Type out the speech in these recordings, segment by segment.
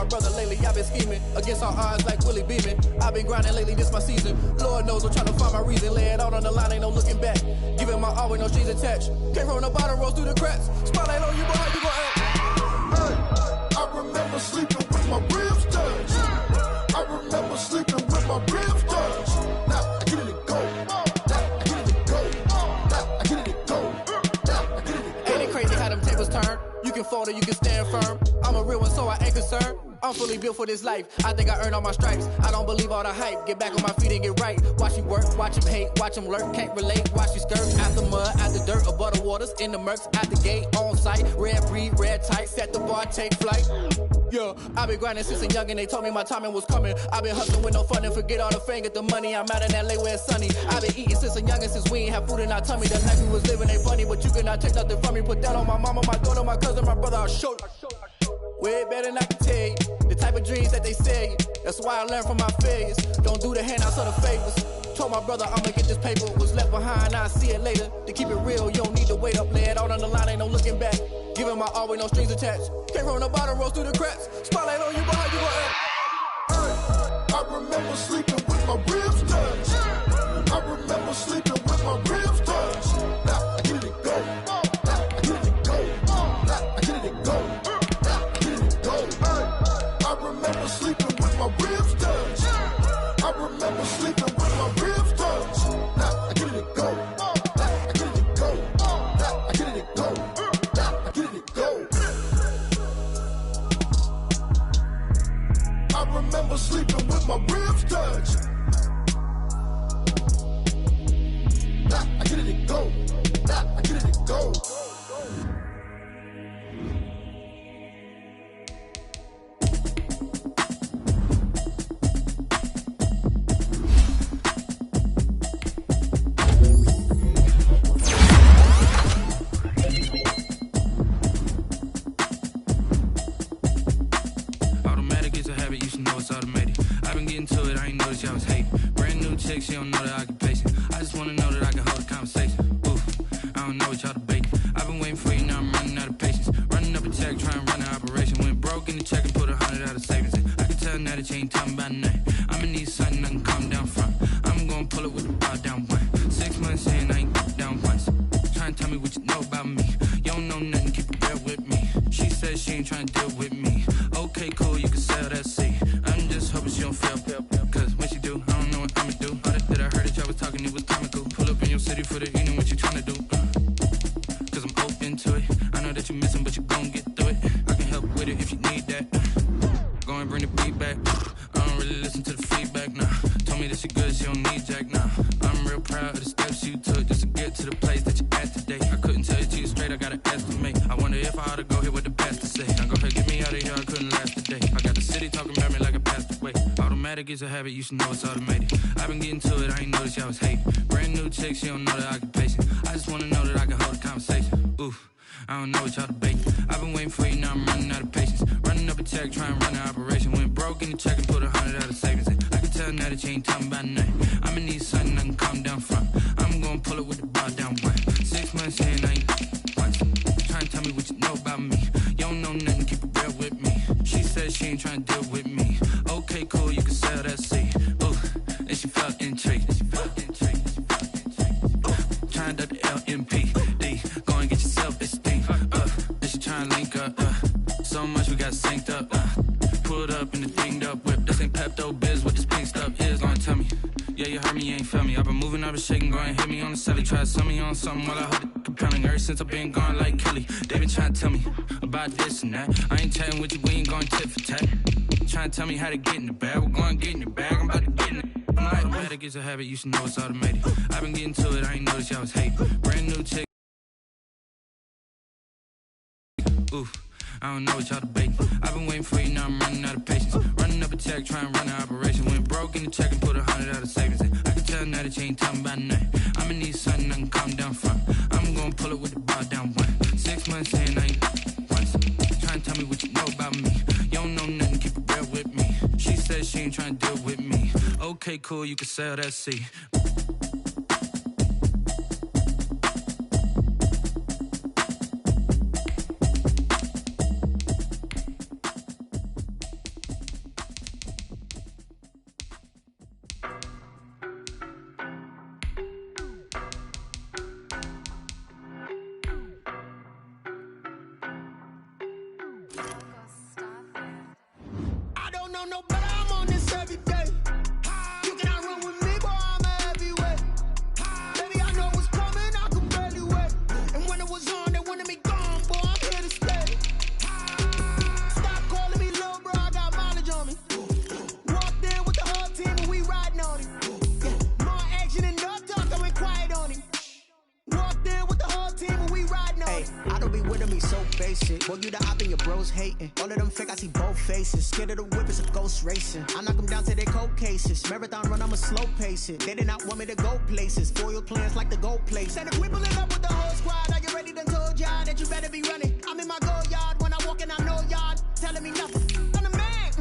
brother lately, I've been scheming against all odds like Willie Beeman. I've been grinding lately, this my season. Lord knows I'm trying to find my reason. Lay it out on the line, ain't no looking back. Giving my all with no strings attached. Came from the bottom, rose through the cracks. Spotlight on you, but how you gon' act? Hey, I remember sleeping with my ribs touched. I remember sleeping with my ribs touched. Now I get it to go. Now I get it to go. Now I get it to go. Now I get it to go. Ain't it crazy how them tables turn? You can fold or you can stand firm. I'm a real one, so I ain't concerned. I'm fully built for this life. I think I earned all my stripes. I don't believe all the hype. Get back on my feet and get right. Watch you work, watch him hate, watch him lurk. Can't relate, watch you skirt. Out the mud, out the dirt, above the waters, in the murks, out the gate, on site. Red breed, red tight, set the bar, take flight. Yeah, I've been grinding since a young and they told me my timing was coming. I've been hustling with no fun and forget all the fame, get the money. I'm out in LA where it's sunny. I've been eating since a young and since we ain't have food in our tummy. The life we was living ain't funny, but you cannot take nothing from me. Put that on my mama, my daughter, my cousin, my brother, I'll show you. Way better than I can tell you. The type of dreams that they sell you. That's why I learned from my failures. Don't do the handouts or the favors. Told my brother I'ma get this paper. Was left behind, I'll see it later. To keep it real, you don't need to wait up. Lay it out on the line, ain't no looking back. Giving my all with no strings attached. Came from the bottom, rose through the cracks. Spotlight on you, but how you gon' act? Hey, I remember sleeping with my ribs touched. I remember sleeping with my ribs touched. Now I get it to go. Now I get it to go. Now I get it to go. Now I get it to go. Hey, I remember sleeping with my ribs touched. I remember sleeping with my ribs touched. Now I get it to go. Now I get it to go. Now I get it to go. Now I get it to go. I remember sleeping with my ribs touched. Now I get it to go. Now I get it to go. Automatic is a habit, you should know it's automated. I've been getting to it, I ain't noticed y'all was hating. Brand new chick, she don't know the occupation. I just wanna know that I can hold a conversation. Oof, I don't know what y'all debating. I've been waiting for you, now I'm running out of patience. Running up a check, trying to run an operation. Went broke in the check and put 100 out of savings in. I can tell now that you ain't talking about nothing. I'ma need something I can calm down from. I'm gonna pull it with the bar down one. 6 months in, I ain't down once. Trying to tell me what you know about me. You don't know nothing, keep it real with me. She says she ain't trying to deal with me. Okay, cool, you can sell that seat. I'm just hoping she don't fail. Cause when she do, I don't know what I'ma do. All that I heard that y'all was talking, it was comical. Pull up in your city for the evening, what you trying to do? Cause I'm open to it. I know that you missing, but you gon' get through it. I can help with it if you need that. Go and bring the beat back. I don't really listen to the feedback, nah. Told me that she good, she don't need jack, nah. I'm real proud of the steps you took just to get to the place that you at today. I couldn't tell you to you straight, I gotta estimate. I wonder if I ought to go here with the pastor say. Now go ahead, get me out of here, I couldn't last today. I got the city talking about me like I passed away. Automatic is a habit, you should know it's automated. I've been getting to it, I ain't noticed y'all was hating. Brand new chick, she don't know the occupation. I just wanna know that I can hold a conversation. Oof, I don't know what y'all debating. I've been waiting for you, now I'm running out of patience. Running up a check, trying to run an operation. Went broke in the check and put 100 out of savings in. I can tell now that you ain't talking about nothing. I'ma need something I can calm down from. I'm gonna pull it with the bar down one. 6 months in, I ain't once. Trying to tell me what you know about me. You don't know nothing, keep it real with me. She says she ain't trying to deal with me. Okay, cool, you can sell that seat. Ooh, and she felt intrigued. Trying to the LMPD. Go and get your self-esteem. And she trying to link up. So much we got synced up. Pulled up in the dinged up whip. This ain't Pepto-Biz, what this pink stuff is. Gonna tell me. Yeah, you heard me, you ain't felt me. I've been moving, I've been shaking, go and hit me on the celly. Try to sell me on something while I hold it compelling. Ever since I've been gone like Kelly. They been trying to tell me about this and that. I ain't chatting with you, we ain't going tit for tat. Trying to tell me how to get in the bag. We're going to get in the bag, I'm about to get in it. I'm like, automatic is a habit, you should know it's automated. I've been getting to it, I ain't noticed y'all was hating. Brand new chick. Oof, I don't know what y'all debating. I've been waiting for you, now I'm running out of patience. Running up a check, trying to run an operation. Went broke in the check and put 100 out of savings in. I can tell now that you ain't talking about nothing. I'ma need something I can calm down from. I'm gonna pull it with the bar down one. 6 months in, I ain't once. Trying to tell me what you know about me. You don't know nothing, keep it real with me. She says she ain't trying to deal with me. Okay, cool, you can sell that seat. bros hating. All of them fake, I see both faces. Scared of the whip, it's a ghost racing. I knock them down to their cold cases. Marathon run, I'ma slow pace it. They did not want me to go places. Foil plans like the gold place. And if we pulling up with the whole squad, are you ready? Done told y'all that you better be running. I'm in my go yard when I walk in, I know y'all telling me nothing. I'm the man.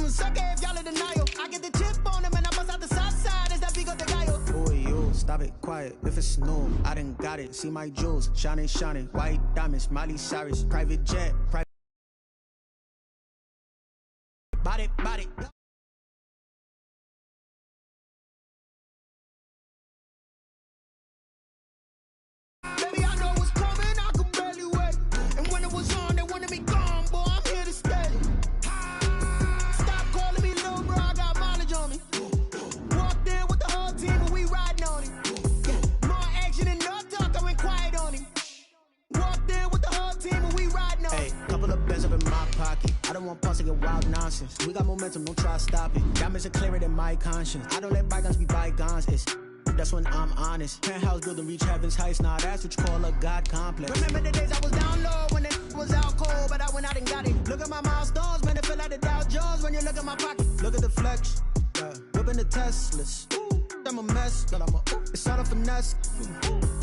Sucker if y'all in denial. I get the chip on them and I bust out the south side. Is that big of the guy? Boy, you stop it, quiet. If it's new, I done got it. See my jewels, shining, shining. White diamonds, Miley Cyrus, private jet, private. Body. Baby, I know what's coming, I could barely wait. And when it was on, they wanted me gone, boy, I'm here to stay. Stop calling me little bro, I got mileage on me. Walked in with the whole team and we riding on him. Yeah, more action and no talk, I went quiet on him. Walked in with the whole team and we riding on him. Hey, couple of bands up in my pocket. I don't want pulse to get wild nonsense. We got momentum, don't try to stop it. Diamonds are clearer than my conscience. I don't let bygones be bygones. That's when I'm honest. Penthouse building, reach heaven's heights. Nah, that's what you call a God complex. Remember the days I was down low when it was out cold, but I went out and got it. Look at my milestones, man, it feel like the Dow Jones when you look at my pocket. Look at the flex, whipping the Teslas. I'm a mess, but it's all a finesse.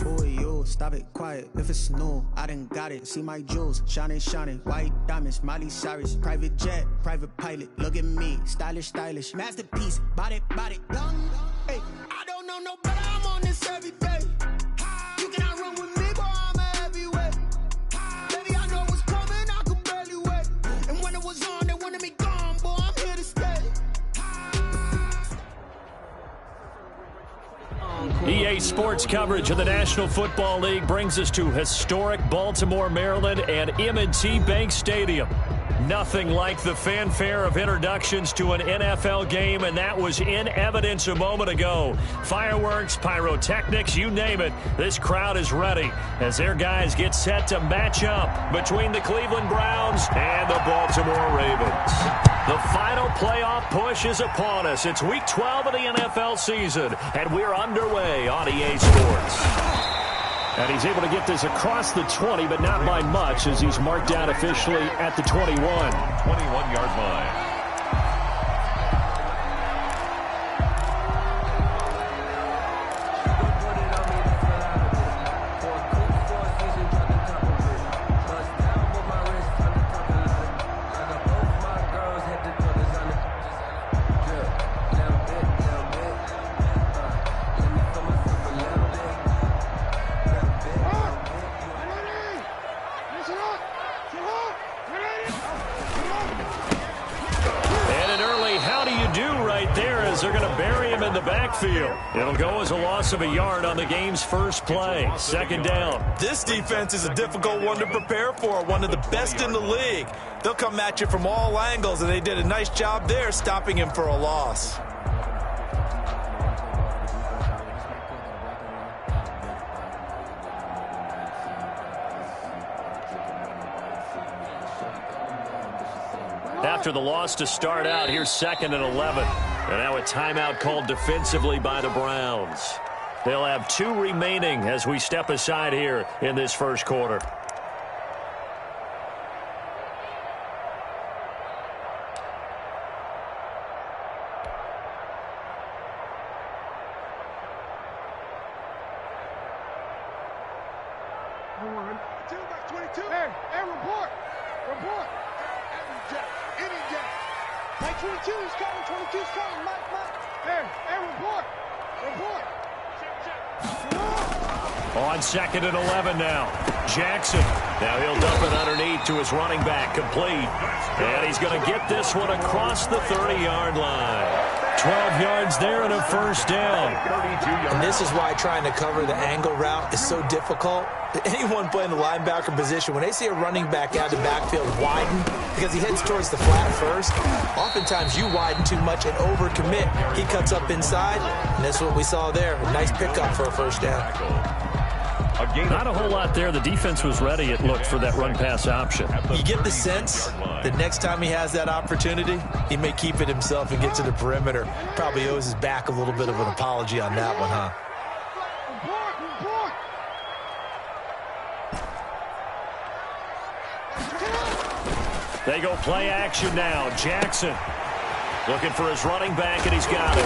Boy, you stop it, quiet. If it's new, I done got it. See my jewels, shining, white diamonds, Miley Cyrus, private jet, private pilot. Look at me, stylish, masterpiece, body, young. Hey, I don't know no better. I'm on this every day. You cannot run with me, boy. I'm a heavyweight. Baby, I know what's coming. I could barely wait. And when it was on, they wanted me gone, boy. I'm here to stay. EA Sports coverage of the National Football League brings us to historic Baltimore, Maryland and M&T Bank Stadium. Nothing like the fanfare of introductions to an NFL game, and that was in evidence a moment ago. Fireworks, pyrotechnics, you name it. This crowd is ready as their guys get set to match up between the Cleveland Browns and the Baltimore Ravens. The final playoff push is upon us. It's Week 12 of the NFL season, and we're underway on EA Sports. And he's able to get this across the 20, but not by much as he's marked down officially at the 21. 21-yard line. It'll go as a loss of a yard on the game's first play. Second down. This defense is a difficult one to prepare for, one of the best in the league. They'll come at you from all angles, and they did a nice job there stopping him for a loss. After the loss to start out, here's 2nd and 11. And now a timeout called defensively by the Browns. They'll have 2 remaining as we step aside here in this first quarter. On 2nd and 11 now. Jackson. Now he'll dump it underneath to his running back. Complete. And he's going to get this one across the 30-yard line. 12 yards there and a first down. And this is why trying to cover the angle route is so difficult. Anyone playing the linebacker position, when they see a running back out of the backfield widen because he heads towards the flat first, oftentimes you widen too much and overcommit. He cuts up inside, and that's what we saw there. A nice pickup for a first down. Not a whole lot there. The defense was ready, it looked, for that run-pass option. You get the sense that next time he has that opportunity, he may keep it himself and get to the perimeter. Probably owes his back a little bit of an apology on that one, huh? They go play action now. Jackson looking for his running back, and he's got it.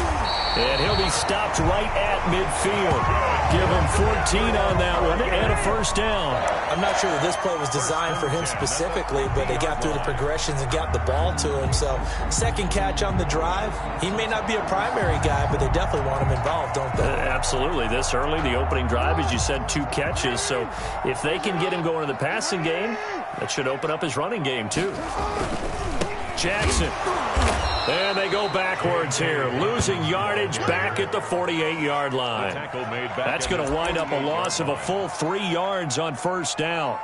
And he'll be stopped right at midfield. Give him 14 on that one and a first down. I'm not sure that this play was designed for him specifically, but they got through the progressions and got the ball to him. So second catch on the drive. He may not be a primary guy, but they definitely want him involved, don't they? Absolutely. This early, the opening drive, as you said, 2 catches. So if they can get him going in the passing game, that should open up his running game too. Jackson. And they go backwards here, losing yardage back at the 48-yard line. That's going to wind up a loss of a full 3 yards on first down.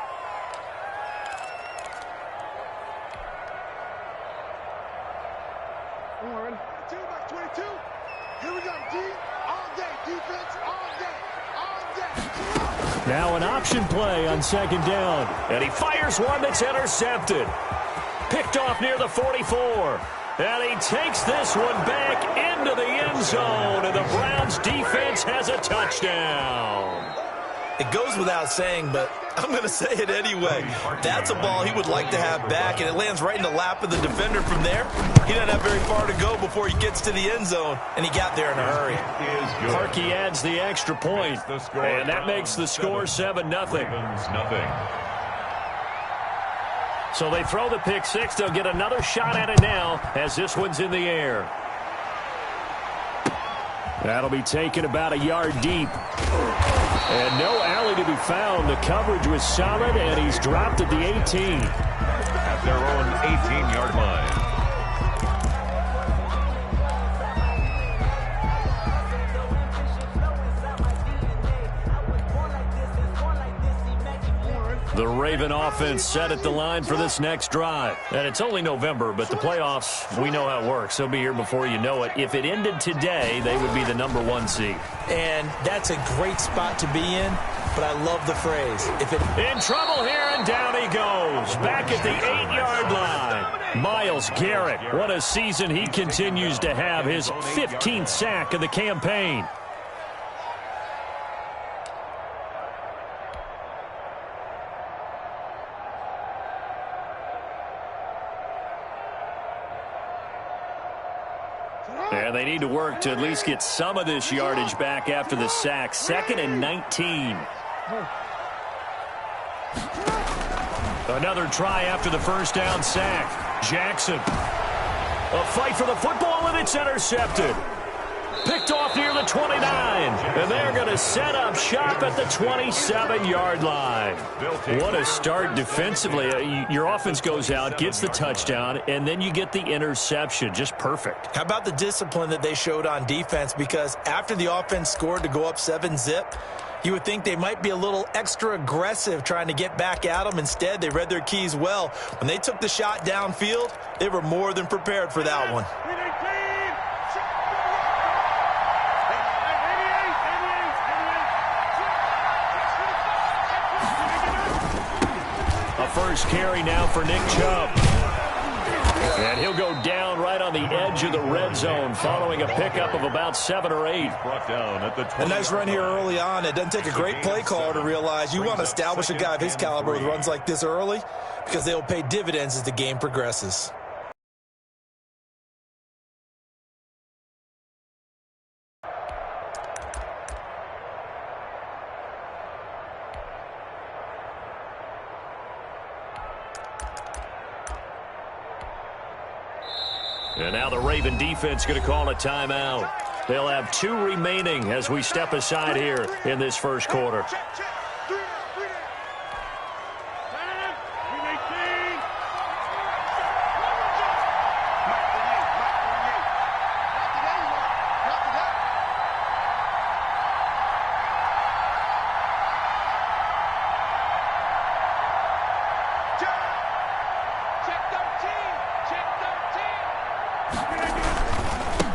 Now an option play on second down. And he fires one that's intercepted. Picked off near the 44. And he takes this one back into the end zone. And the Browns defense has a touchdown. It goes without saying, but I'm going to say it anyway. That's a ball he would like to have back, and it lands right in the lap of the defender from there. He doesn't have very far to go before he gets to the end zone, and he got there in a hurry. Harkey adds the extra point, and that makes the score 7-0. So they throw the pick six. They'll get another shot at it now as this one's in the air. That'll be taken about a yard deep. And no alley to be found. The coverage was solid, and he's dropped at the 18. At their own 18-yard line. The Raven offense set at the line for this next drive. And it's only November, but the playoffs, we know how it works. They'll be here before you know it. If it ended today, they would be the #1 seed. And that's a great spot to be in, but I love the phrase. In trouble here, and down he goes. Back at the 8-yard line. Myles Garrett, what a season he continues to have. His 15th sack of the campaign. And they need to work to at least get some of this yardage back after the sack. 2nd and 19. Another try after the first down sack. Jackson. A fight for the football, and it's intercepted. Picked off near the 29. And they're going to set up shop at the 27-yard line. What a start defensively. Your offense goes out, gets the touchdown, and then you get the interception. Just perfect. How about the discipline that they showed on defense? Because after the offense scored to go up 7-zip, you would think they might be a little extra aggressive trying to get back at them. Instead, they read their keys well. When they took the shot downfield, they were more than prepared for that one. First carry now for Nick Chubb. And he'll go down right on the edge of the red zone following a pickup of about 7 or 8. A nice run here early on. It doesn't take a great play caller to realize you want to establish a guy of his caliber with runs like this early because they'll pay dividends as the game progresses. And now the Raven defense going to call a timeout. They'll have 2 remaining as we step aside here in this first quarter.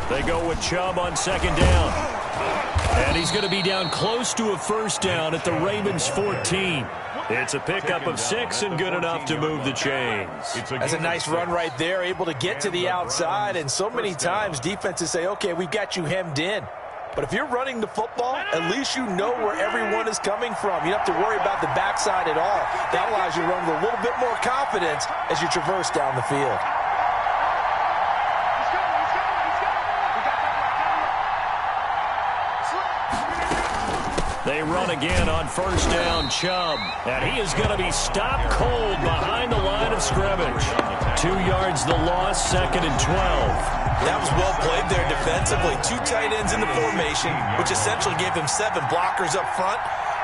They go with Chubb on second down. And he's going to be down close to a first down at the Ravens 14. It's a pickup of 6 and good enough to move the chains. That's a nice run right there, able to get to the outside. And so many times defenses say, okay, we've got you hemmed in. But if you're running the football, at least you know where everyone is coming from. You don't have to worry about the backside at all. That allows you to run with a little bit more confidence as you traverse down the field. They run again on first down, Chubb. And he is going to be stopped cold behind the line of scrimmage. 2 yards the loss, 2nd and 12. That was well played there defensively. 2 tight ends in the formation, which essentially gave them 7 blockers up front.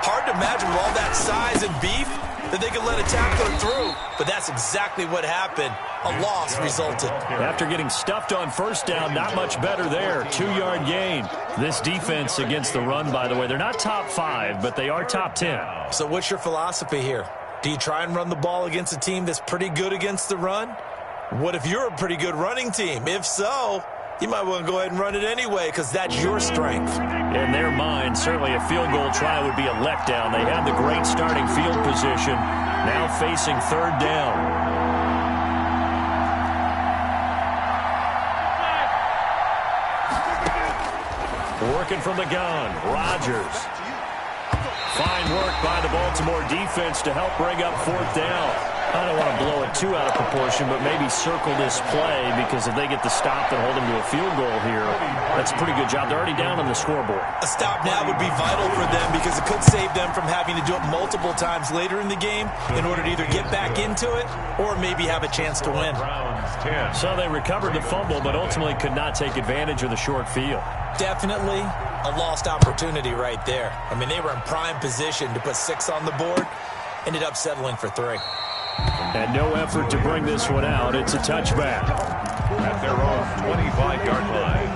Hard to imagine with all that size and beef that they could let a tackler through. But that's exactly what happened. A loss resulted. After getting stuffed on first down, not much better there. 2-yard gain. This defense against the run, by the way, they're not top 5, but they are top 10. So what's your philosophy here? Do you try and run the ball against a team that's pretty good against the run? What if you're a pretty good running team? If so, you might want to go ahead and run it anyway because that's your strength. In their mind, certainly a field goal try would be a letdown. They had the great starting field position, now facing 3rd down. Working from the gun, Rodgers. Fine work by the Baltimore defense to help bring up 4th down. I don't want to blow it too out of proportion, but maybe circle this play because if they get the stop and hold them to a field goal here, that's a pretty good job. They're already down on the scoreboard. A stop now would be vital for them because it could save them from having to do it multiple times later in the game in order to either get back into it or maybe have a chance to win. So they recovered the fumble, but ultimately could not take advantage of the short field. Definitely a lost opportunity right there. I mean, they were in prime position to put 6 on the board, ended up settling for 3. And no effort to bring this one out. It's a touchback. At their own 25-yard line.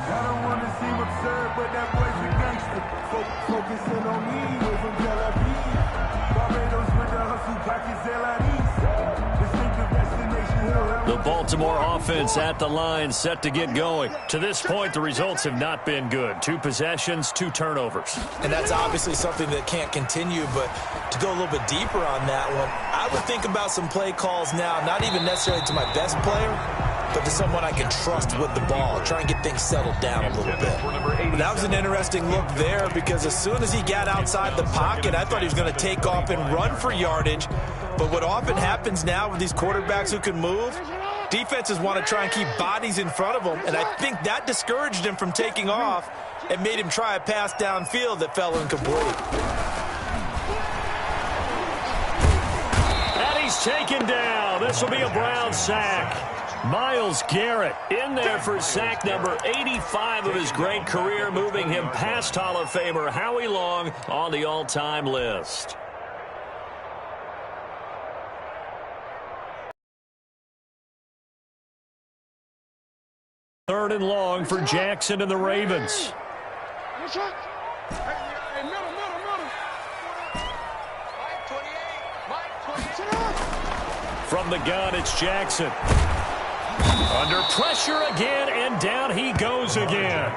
I don't want to seem absurd, but that boy's a gangster. Focusing on me, way from Tel Aviv. Barbados with the hustle, pockets Distinctive destination, the Baltimore offense at the line, set to get going. To this point, the results have not been good. 2 possessions, 2 turnovers. And that's obviously something that can't continue, but to go a little bit deeper on that one, I would think about some play calls now, not even necessarily to my best player, but to someone I can trust with the ball, try and get things settled down a little bit. But that was an interesting look there because as soon as he got outside the pocket, I thought he was going to take off and run for yardage. But what often happens now with these quarterbacks who can move, defenses want to try and keep bodies in front of them, and I think that discouraged him from taking off and made him try a pass downfield that fell incomplete. And he's taken down. This will be a Brown sack. Myles Garrett in there for sack number 85 of his great career, moving him past Hall of Famer Howie Long on the all-time list. Third and long for Jackson and the Ravens. From the gun, it's Jackson. Under pressure again, and down he goes again.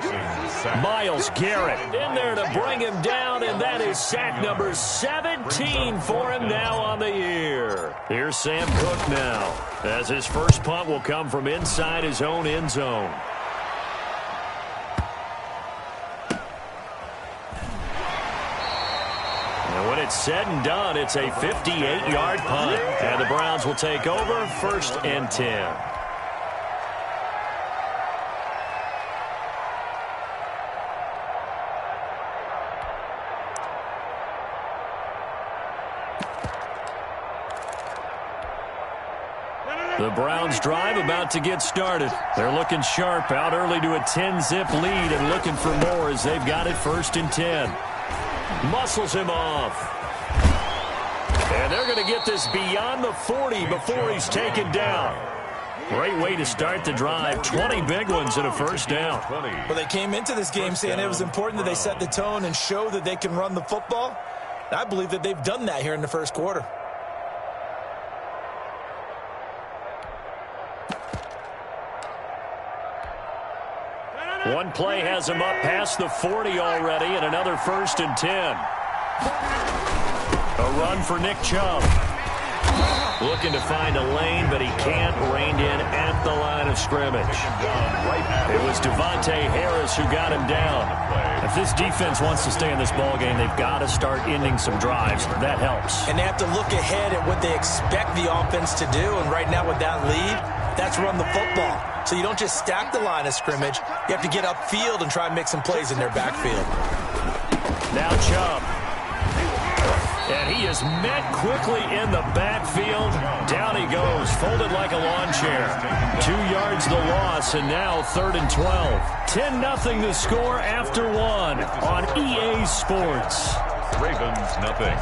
Myles Garrett in there to bring him down, and that is sack number 17 for him now on the year. Here's Sam Cook now, as his first punt will come from inside his own end zone. And when it's said and done, it's a 58-yard punt. And the Browns will take over 1st and 10. The Browns drive about to get started. They're looking sharp, out early to a 10-zip lead and looking for more as they've got it 1st and 10. Muscles him off. And they're going to get this beyond the 40 before he's taken down. Great way to start the drive. 20 big ones and a first down. Well, they came into this game saying it was important that they set the tone and show that they can run the football. And I believe that they've done that here in the first quarter. One play has him up past the 40 already, and another 1st and 10. A run for Nick Chubb. Looking looking to find a lane, but he can't. Reined in at the line of scrimmage. It was Devontae Harris who got him down. If this defense wants to stay in this ballgame, they've got to start ending some drives. That helps. And they have to look ahead at what they expect the offense to do. And right now with that lead, that's run the football. So you don't just stack the line of scrimmage. You have to get upfield and try and make some plays in their backfield. Now Chubb. And he is met quickly in the backfield. Down he goes, folded like a lawn chair. 2 yards the loss, and now 3rd and 12. 10-0 the score after 1 on EA Sports. Ravens nothing.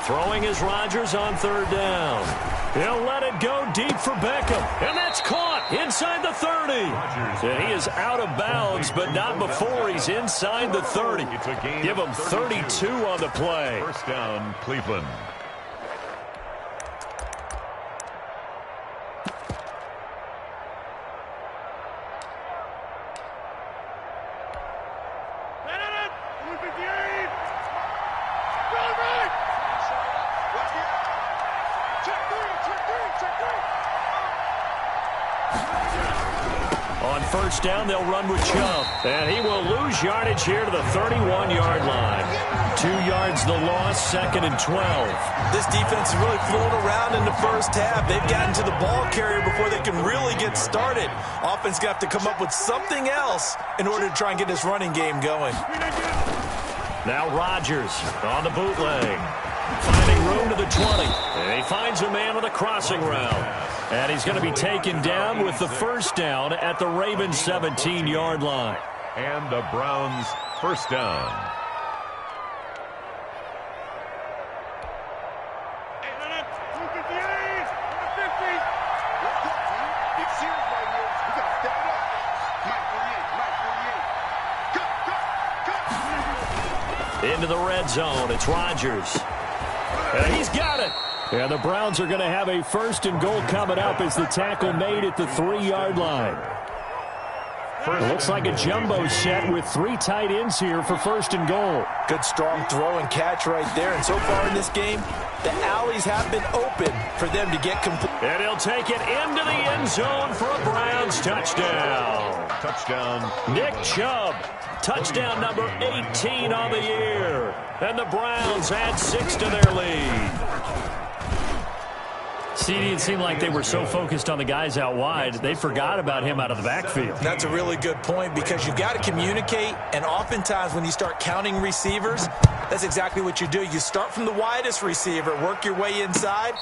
Throwing is Rodgers on 3rd down. He'll let it go deep for Beckham. And that's caught inside the 30. And he is out of bounds, but not before he's inside the 30. Give him 32 on the play. First down, Cleveland. On 1st down, they'll run with Chubb. And he will lose yardage here to the 31-yard line. 2 yards the loss, 2nd and 12. This defense is really flown around in the first half. They've gotten to the ball carrier before they can really get started. Offense going to have to come up with something else in order to try and get this running game going. Now Rodgers on the bootleg. Finding room to the 20. And he finds a man with a crossing route. And he's going to be taken down with the 1st down at the Ravens 17-yard line. And the Browns first down. Into the red zone. It's Rodgers. And he's got it. And the Browns are going to have a 1st and goal coming up as the tackle made at the 3-yard line. It looks like a jumbo set with 3 tight ends here for 1st and goal. Good strong throw and catch right there. And so far in this game, the alleys have been open for them to get complete. And he'll take it into the end zone for a Browns touchdown. Touchdown. Nick Chubb. Touchdown number 18 on the year. And the Browns add 6 to their lead. CD, it seemed like they were so focused on the guys out wide, they forgot about him out of the backfield. That's a really good point because you've got to communicate, and oftentimes when you start counting receivers, that's exactly what you do. You start from the widest receiver, work your way inside.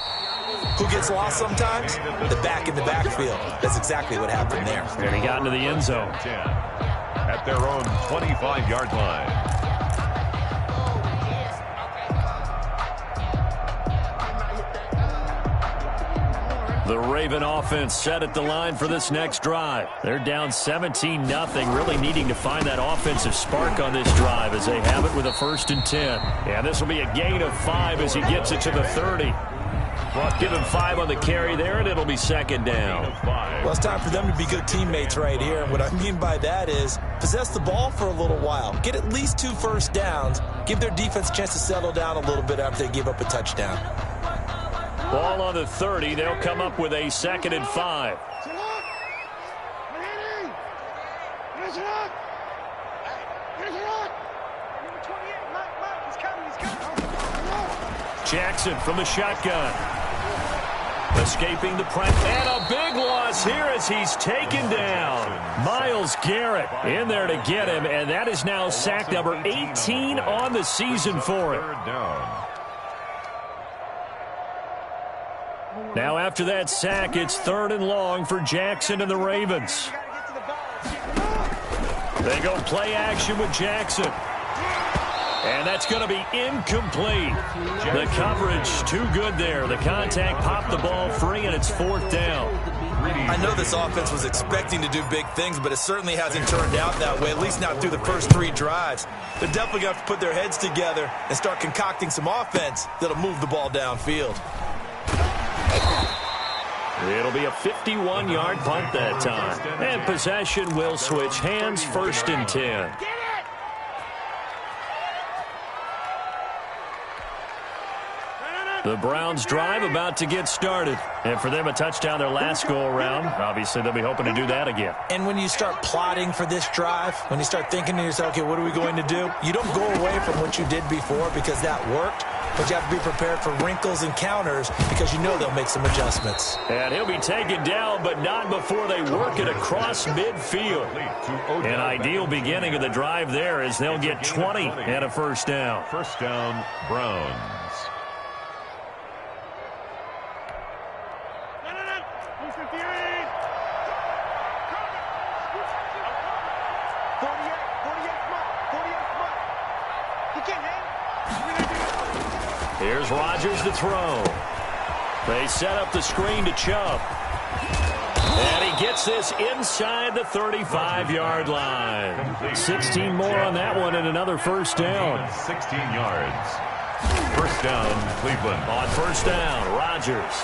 Who gets lost sometimes? The back in the backfield. That's exactly what happened there. And he got into the end zone. At their own 25-yard line. The Raven offense set at the line for this next drive. They're down 17-0, really needing to find that offensive spark on this drive as they have it with a 1st and 10. And this will be a gain of 5 as he gets it to the 30. Well, give him 5 on the carry there, and it'll be 2nd down. Well, it's time for them to be good teammates right here. And what I mean by that is possess the ball for a little while. Get at least 2 first downs. Give their defense a chance to settle down a little bit after they give up a touchdown. Ball on the 30. They'll come up with a 2nd and 5. Jackson from the shotgun. Escaping the press. And a big loss here as he's taken down. Myles Garrett in there to get him, and that is now sack number 18 on the season for him. Third down. Now after that sack, it's 3rd and long for Jackson and the Ravens. They go play action with Jackson. And that's going to be incomplete. The coverage too good there. The contact popped the ball free, and it's 4th down. I know this offense was expecting to do big things, but it certainly hasn't turned out that way, at least not through the first 3 drives. They're definitely going to have to put their heads together and start concocting some offense that'll move the ball downfield. It'll be a 51-yard punt that time. And possession will switch hands, 1st and 10. The Browns drive about to get started. And for them, a touchdown their last go-around. Obviously, they'll be hoping to do that again. And when you start plotting for this drive, when you start thinking to yourself, okay, what are we going to do? You don't go away from what you did before because that worked. But you have to be prepared for wrinkles and counters because you know they'll make some adjustments. And he'll be taken down, but not before they work it across midfield. An ideal beginning of the drive there as they'll get 20 and a 1st down. 1st down, Browns. Here's Rodgers to throw. They set up the screen to Chubb. And he gets this inside the 35-yard line. 16 more on that one and another 1st down. 16 yards. 1st down, Cleveland. On 1st down, Rodgers.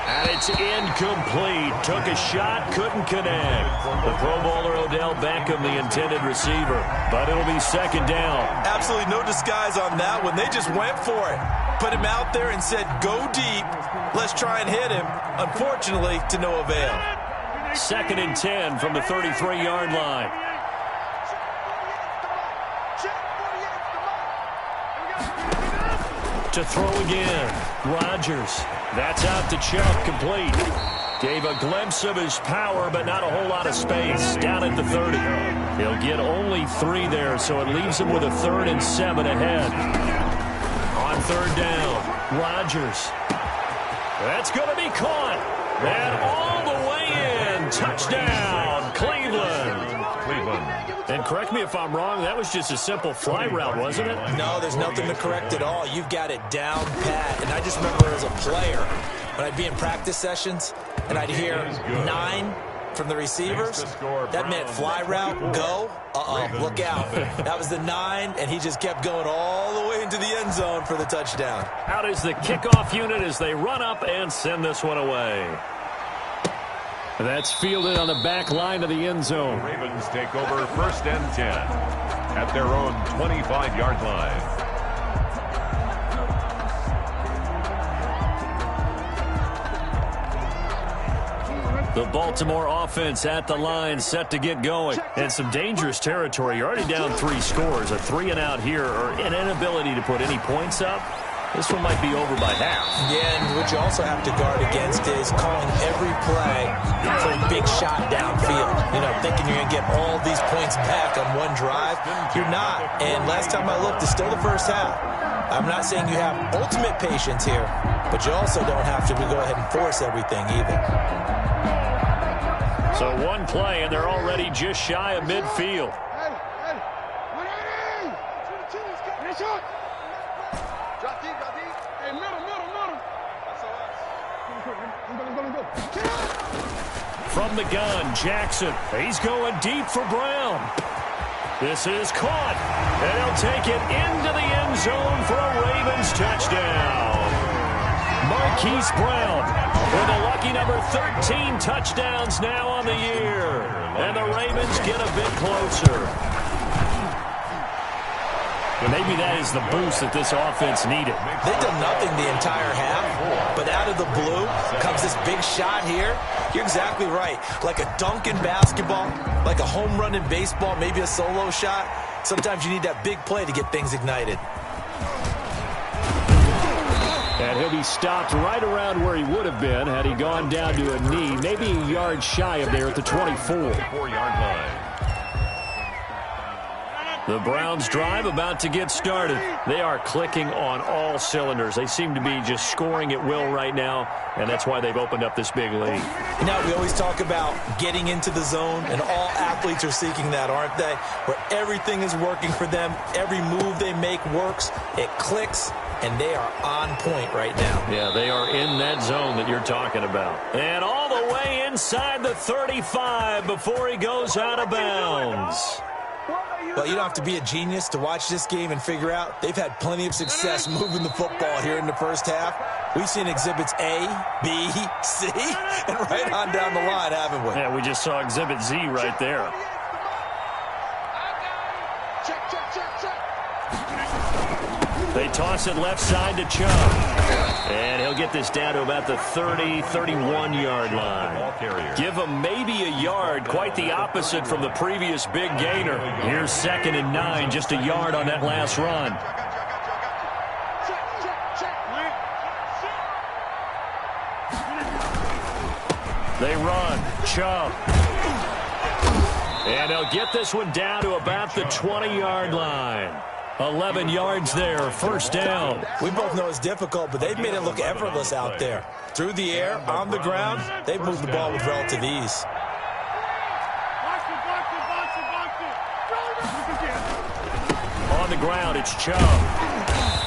And it's incomplete. Took a shot, couldn't connect. The Pro Bowler Odell Beckham, the intended receiver. But it'll be 2nd down. Absolutely no disguise on that one. They just went for it. Put him out there and said, go deep. Let's try and hit him. Unfortunately, to no avail. 2nd and 10 from the 33-yard line. To throw again. Rodgers. That's out to Chubb, complete. Gave a glimpse of his power, but not a whole lot of space. Down at the 30. He'll get only 3 there, so it leaves him with a 3rd and 7 ahead. On 3rd down, Rodgers. That's going to be caught. And all the way in. Touchdown, Cleveland. And correct me if I'm wrong, that was just a simple fly route, wasn't it? No, there's nothing to correct at all. You've got it down pat. And I just remember as a player, when I'd be in practice sessions, and I'd hear 9 from the receivers, that meant fly route, go, look out. That was the 9, and he just kept going all the way into the end zone for the touchdown. Out is the kickoff unit as they run up and send this one away. That's fielded on the back line of the end zone. The Ravens take over 1st and 10 at their own 25-yard line. The Baltimore offense at the line, set to get going. And some dangerous territory. You're already down 3 scores. A 3-and-out here, or an inability to put any points up. This one might be over by half. Yeah, and what you also have to guard against is calling every play for a big shot downfield. You know, thinking you're going to get all these points back on one drive. You're not. And last time I looked, it's still the first half. I'm not saying you have ultimate patience here, but you also don't have to go ahead and force everything either. So one play, and they're already just shy of midfield. From the gun, Jackson. He's going deep for Brown. This is caught, and he'll take it into the end zone for a Ravens touchdown. Marquise Brown with a lucky number 13 touchdowns now on the year. And the Ravens get a bit closer. And maybe that is the boost that this offense needed. They've done nothing the entire half, but out of the blue comes this big shot here. You're exactly right. Like a dunk in basketball, like a home run in baseball, maybe a solo shot. Sometimes you need that big play to get things ignited. And he'll be stopped right around where he would have been had he gone down to a knee, maybe a yard shy of there at the 24. 4-yard line. The Browns' drive about to get started. They are clicking on all cylinders. They seem to be just scoring at will right now, and that's why they've opened up this big lead. You know, we always talk about getting into the zone, and all athletes are seeking that, aren't they? Where everything is working for them. Every move they make works. It clicks, and they are on point right now. Yeah, they are in that zone that you're talking about. And all the way inside the 35 before he goes out of bounds. Well, you don't have to be a genius to watch this game and figure out they've had plenty of success moving the football here in the first half. We've seen exhibits A, B, C, and right on down the line, haven't we? Yeah, we just saw exhibit Z right there. They toss it left side to Chubb. And he'll get this down to about the 30, 31-yard line. Give him maybe a yard, quite the opposite from the previous big gainer. Here's 2nd and 9, just a yard on that last run. They run. Chubb. And they'll get this one down to about the 20-yard line. 11 yards there, first down. We both know it's difficult, but they've made it look effortless out there. Through the air, on the ground, they've moved the ball with relative ease. On the ground, it's Chubb.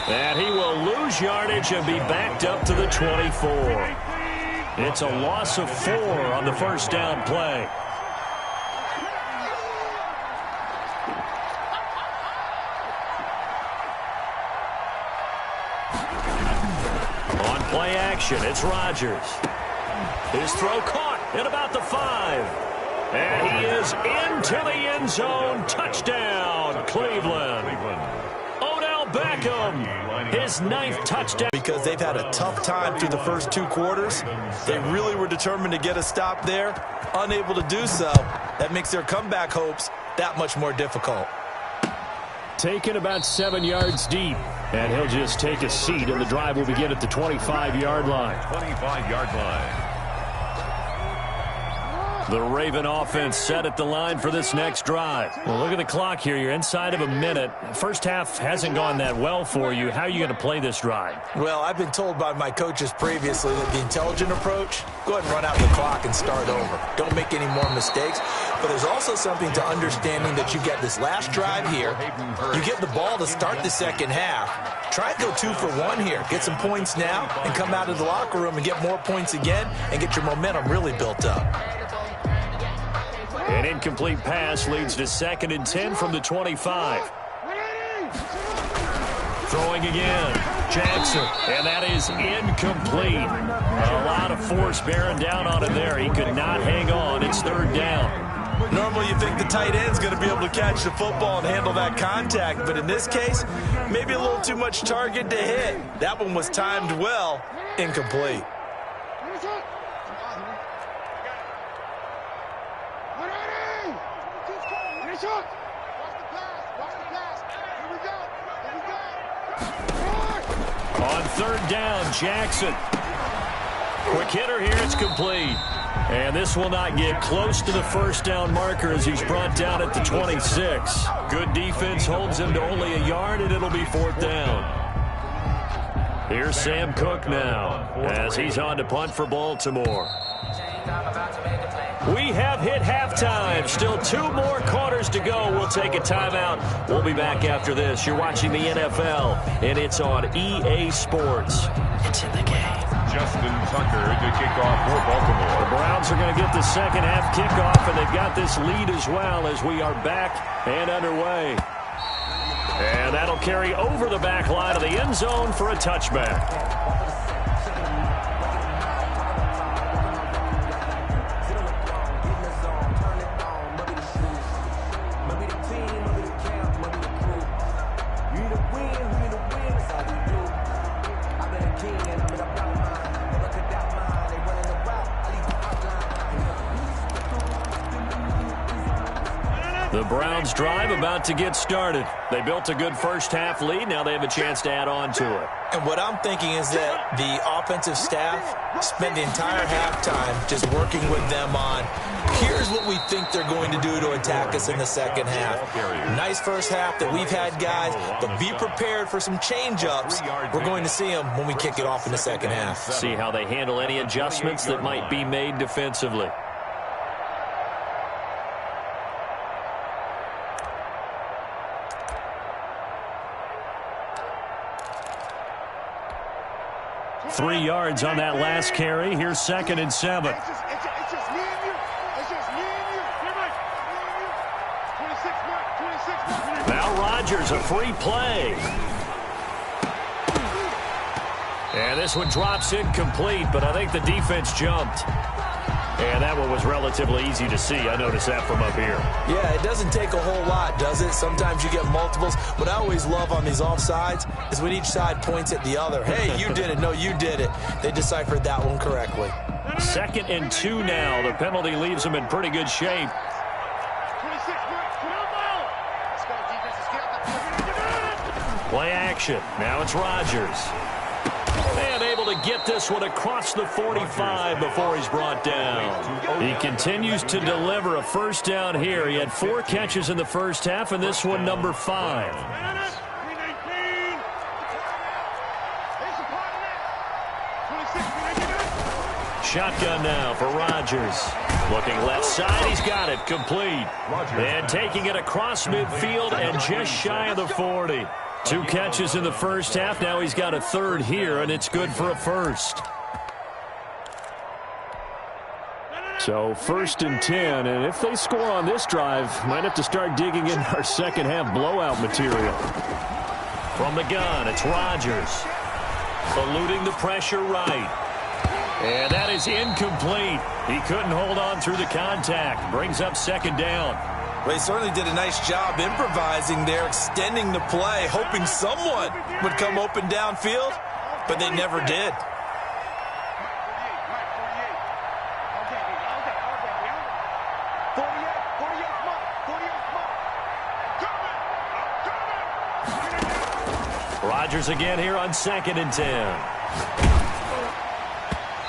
And he will lose yardage and be backed up to the 24. It's a loss of 4 on the first down play. Play action, it's Rodgers. His throw caught at about the 5. And he is into the end zone. Touchdown, Cleveland. Odell Beckham, his 9th touchdown. Because they've had a tough time through the first 2 quarters. They really were determined to get a stop there. Unable to do so. That makes their comeback hopes that much more difficult. Taken about 7 yards deep. And he'll just take a seat, and the drive will begin at the 25-yard line. 25-yard line. The Raven offense set at the line for this next drive. Well, look at the clock here. You're inside of a minute. First half hasn't gone that well for you. How are you going to play this drive? Well, I've been told by my coaches previously that the intelligent approach, go ahead and run out the clock and start over. Don't make any more mistakes. But there's also something to understanding that you get this last drive here. You get the ball to start the second half. Try and go 2 for 1 here. Get some points now and come out of the locker room and get more points again and get your momentum really built up. An incomplete pass leads to 2nd and 10 from the 25. Throwing again. Jackson. And that is incomplete. A lot of force bearing down on him there. He could not hang on. It's 3rd down. Normally you think the tight end's going to be able to catch the football and handle that contact, but in this case, maybe a little too much target to hit. That one was timed well. Incomplete. On 3rd down, Jackson. Quick hitter here, it's complete. And this will not get close to the first down marker as he's brought down at the 26. Good defense holds him to only a yard, and it'll be 4th down. Here's Sam Cook now as he's on to punt for Baltimore. We have hit halftime. Still 2 more quarters to go. We'll take a timeout. We'll be back after this. You're watching the NFL, and it's on EA Sports. It's in the game. Justin Tucker to kick off for Baltimore. The Browns are going to get the second half kickoff, and they've got this lead as well as we are back and underway. And that'll carry over the back line of the end zone for a touchback. The Browns' drive about to get started. They built a good first-half lead. Now they have a chance to add on to it. And what I'm thinking is that the offensive staff spent the entire halftime just working with them on, here's what we think they're going to do to attack us in the second half. Nice first half that we've had, guys, but be prepared for some change-ups. We're going to see them when we kick it off in the second half. See how they handle any adjustments that might be made defensively. Three yards on that last carry. Here's 2nd and 7. It's just me and you. It's just me and you. 26 mark. Now Rodgers, a free play. And this one drops incomplete, but I think the defense jumped. And that one was relatively easy to see. I noticed that from up here. Yeah, it doesn't take a whole lot, does it? Sometimes you get multiples. What I always love on these offsides is when each side points at the other. Hey, you did it. No, you did it. They deciphered that one correctly. 2nd and 2 now. The penalty leaves them in pretty good shape. 26 mark. Play action. Now it's Rodgers. And able to get this one across the 45 before he's brought down. He continues to deliver a first down here. He had 4 catches in the first half, and this one number 5. Shotgun now for Rodgers. Looking left side, he's got it, complete. And taking it across midfield and just shy of the 40. 2 catches in the first half. Now he's got a 3rd here, and it's good for a first. So 1st and 10, and if they score on this drive, might have to start digging in our second half blowout material. From the gun, it's Rodgers. Eluding the pressure right. And that is incomplete. He couldn't hold on through the contact. Brings up 2nd down. Well, he certainly did a nice job improvising there, extending the play, hoping someone would come open downfield, but they never did. Rodgers again here on 2nd and 10.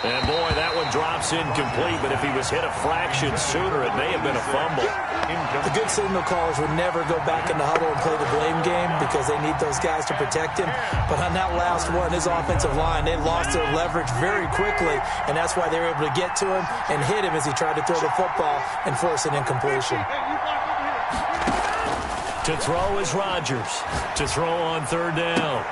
And, boy, that one drops incomplete, but if he was hit a fraction sooner, it may have been a fumble. The good signal callers would never go back in the huddle and play the blame game because they need those guys to protect him. But on that last one, his offensive line, they lost their leverage very quickly, and that's why they were able to get to him and hit him as he tried to throw the football and force an incompletion. To throw is Rodgers. To throw on 3rd down.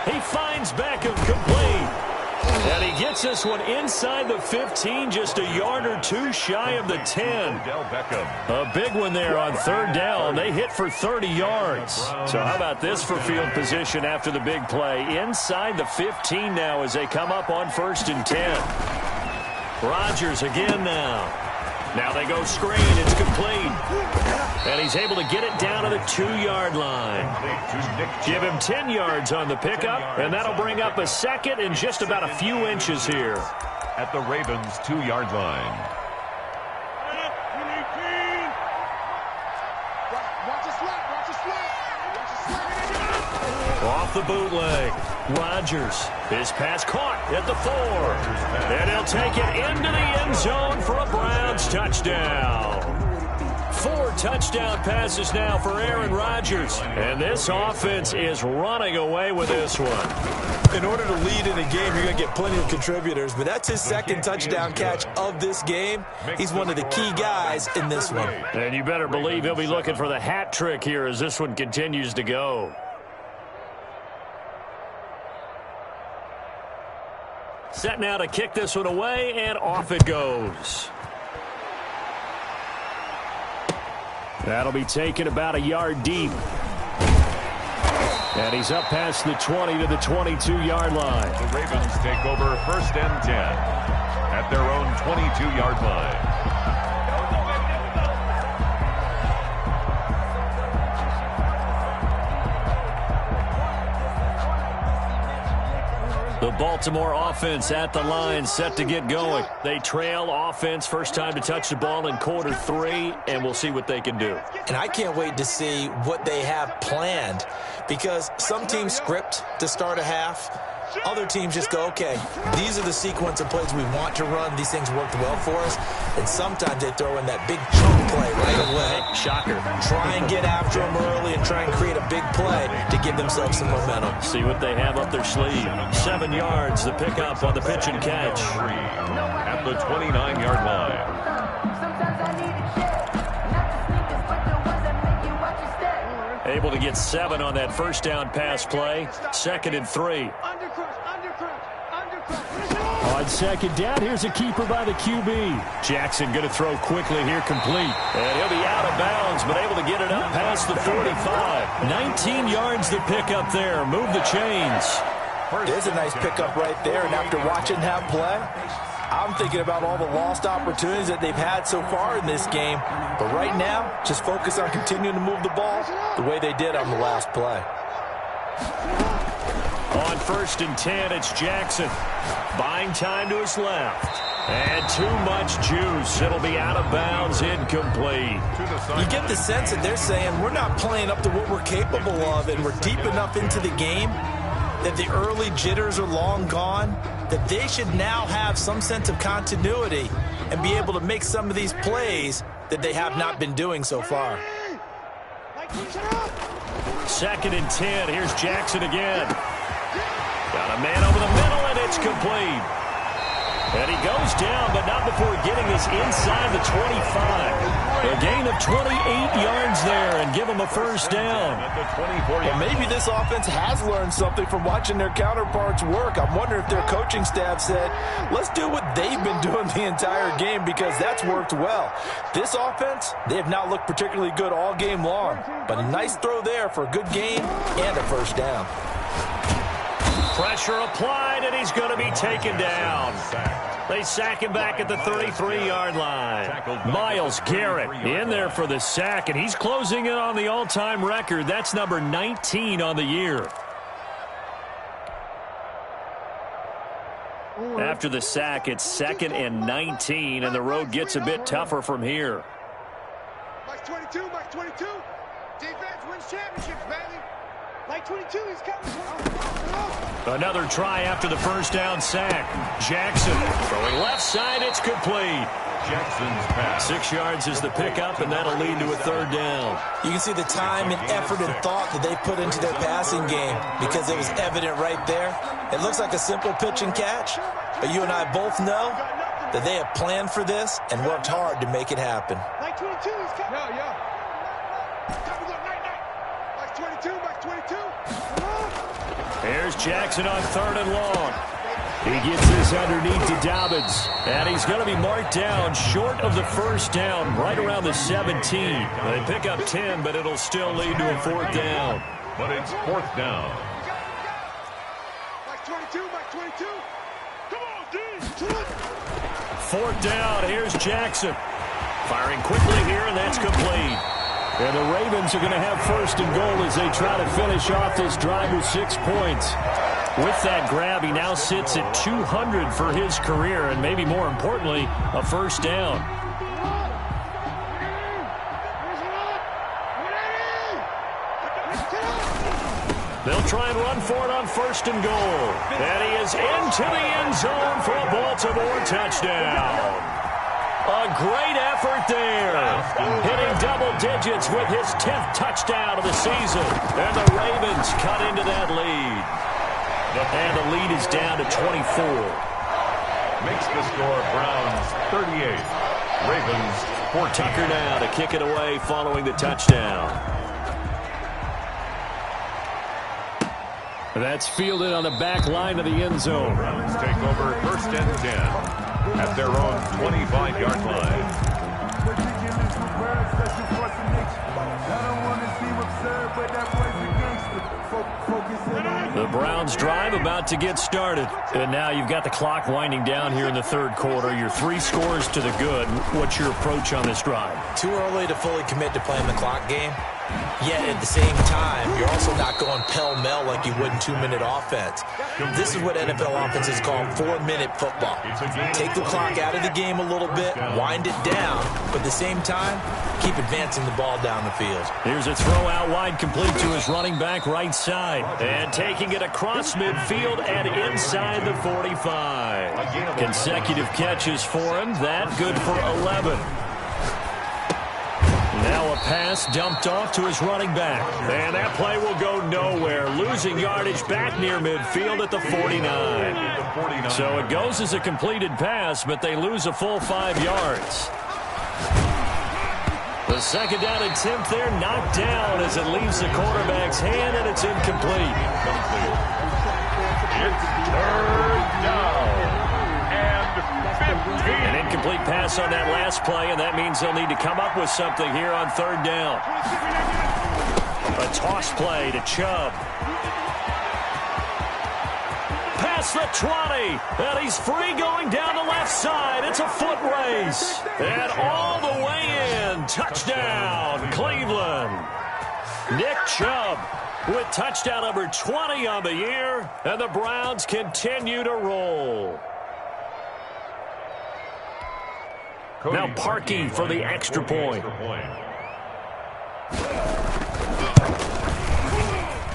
He finds Beckham, complete. And he gets this one inside the 15, just a yard or 2 shy of the 10. A big one there on 3rd down. They hit for 30 yards. So how about this for field position after the big play? Inside the 15 now as they come up on 1st and 10. Rodgers again now. Now they go screen. It's complete. And he's able to get it down to the 2-yard line. Give him 10 yards on the pickup, and that'll bring up a 2nd and just about a few inches here. At the Ravens' 2-yard line. Off the bootleg. Rodgers. His pass caught at the 4. And he'll take it into the end zone for a Browns touchdown. 4 touchdown passes now for Aaron Rodgers. And this offense is running away with this one. In order to lead in a game, you're going to get plenty of contributors, but that's his 2nd touchdown catch of this game. He's one of the key guys in this one. And you better believe he'll be looking for the hat trick here as this one continues to go. Set now to kick this one away, and off it goes. That'll be taken about a yard deep. And he's up past the 20 to the 22-yard line. The Ravens take over 1st and 10 at their own 22-yard line. The Baltimore offense at the line, set to get going. They trail offense, first time to touch the ball in quarter 3, and we'll see what they can do. And I can't wait to see what they have planned, because some teams script to start a half. Other teams just go, okay, these are the sequence of plays we want to run. These things worked well for us. And sometimes they throw in that big chunk play right away. Shocker. Try and get after them early and try and create a big play to give themselves some momentum. See what they have up their sleeve. 7 yards, the pickup on the pitch and catch. At the 29-yard line. Able to get 7 on that first down pass play. 2nd and 3. On 2nd down, here's a keeper by the QB. Jackson going to throw quickly here, complete. And he'll be out of bounds, but able to get it up past the 45. 19 yards the pickup there. Move the chains. There's a nice pickup right there, and after watching that play, I'm thinking about all the lost opportunities that they've had so far in this game. But right now, just focus on continuing to move the ball the way they did on the last play. On 1st and 10, it's Jackson. Buying time to his left. And too much juice. It'll be out of bounds, incomplete. You get the sense that they're saying we're not playing up to what we're capable of, and we're deep enough into the game that the early jitters are long gone, that they should now have some sense of continuity and be able to make some of these plays that they have not been doing so far. 2nd and 10. Here's Jackson again. Got a man over the middle, and it's complete. And he goes down, but not before getting this inside the 25. A gain of 28 yards there and give him a first down. Well, maybe this offense has learned something from watching their counterparts work. I'm wondering if their coaching staff said, let's do what they've been doing the entire game, because that's worked well. This offense, they have not looked particularly good all game long, but a nice throw there for a good gain and a first down. Pressure applied, and he's going to be taken down. They sack him back at the 33-yard line. Myles Garrett in there for the sack, and he's closing in on the all-time record. That's number 19 on the year. After the sack, it's 2nd and 19, and the road gets a bit tougher from here. Mike 22, Mike 22. Defense wins championships, baby. Mike 22, he's coming. Another try after the first down sack. Jackson throwing left side. It's complete. Jackson's pass. 6 yards is the pickup, and that'll lead to a 3rd down. You can see the time and effort and thought that they put into their passing game, because it was evident right there. It looks like a simple pitch and catch, but you and I both know that they have planned for this and worked hard to make it happen. Mike 22, he's coming. Mike 22, Mike 22. Here's Jackson on 3rd and long. He gets this underneath to Dobbins, and he's going to be marked down short of the first down, right around the 17. They pick up 10, but it'll still lead to a 4th down. But it's 4th down. Mike 22, Mike 22. Come on, D. 4th down, here's Jackson. Firing quickly here, and that's complete. And the Ravens are going to have 1st and goal as they try to finish off this drive with 6 points. With that grab, he now sits at 200 for his career, and maybe more importantly, a first down. They'll try and run for it on 1st and goal. And he is into the end zone for a Baltimore touchdown. A great effort there. Hitting double digits with his 10th touchdown of the season. And the Ravens cut into that lead. And the lead is down to 24. Makes the score Browns 38. Ravens 14. Tucker now to kick it away following the touchdown. That's fielded on the back line of the end zone. Browns take over 1st and 10 at their own 25-yard line. The Browns drive about to get started. And now you've got the clock winding down here in the 3rd quarter. You're 3 scores to the good. What's your approach on this drive? Too early to fully commit to playing the clock game. Yet at the same time, you're also not going pell-mell like you would in 2-minute offense. This is what NFL offenses call 4-minute football. Take the clock out of the game a little bit, wind it down, but at the same time, keep advancing the ball down the field. Here's a throw out wide, complete to his running back right side. And taking it across midfield and inside the 45. Consecutive catches for him. That good for 11. Now a pass dumped off to his running back. And that play will go nowhere. Losing yardage back near midfield at the 49. So it goes as a completed pass, but they lose a full 5 yards. The second down attempt there knocked down as it leaves the quarterback's hand, and it's incomplete. It's third down and 15. An incomplete pass on that last play, and that means they'll need to come up with something here on third down. A toss play to Chubb. Past the 20, and he's free going down the left side. It's a foot race, and all the way in. Touchdown, Cleveland. Nick Chubb with touchdown number 20 on the year, and the Browns continue to roll. Now Parkey for the extra point.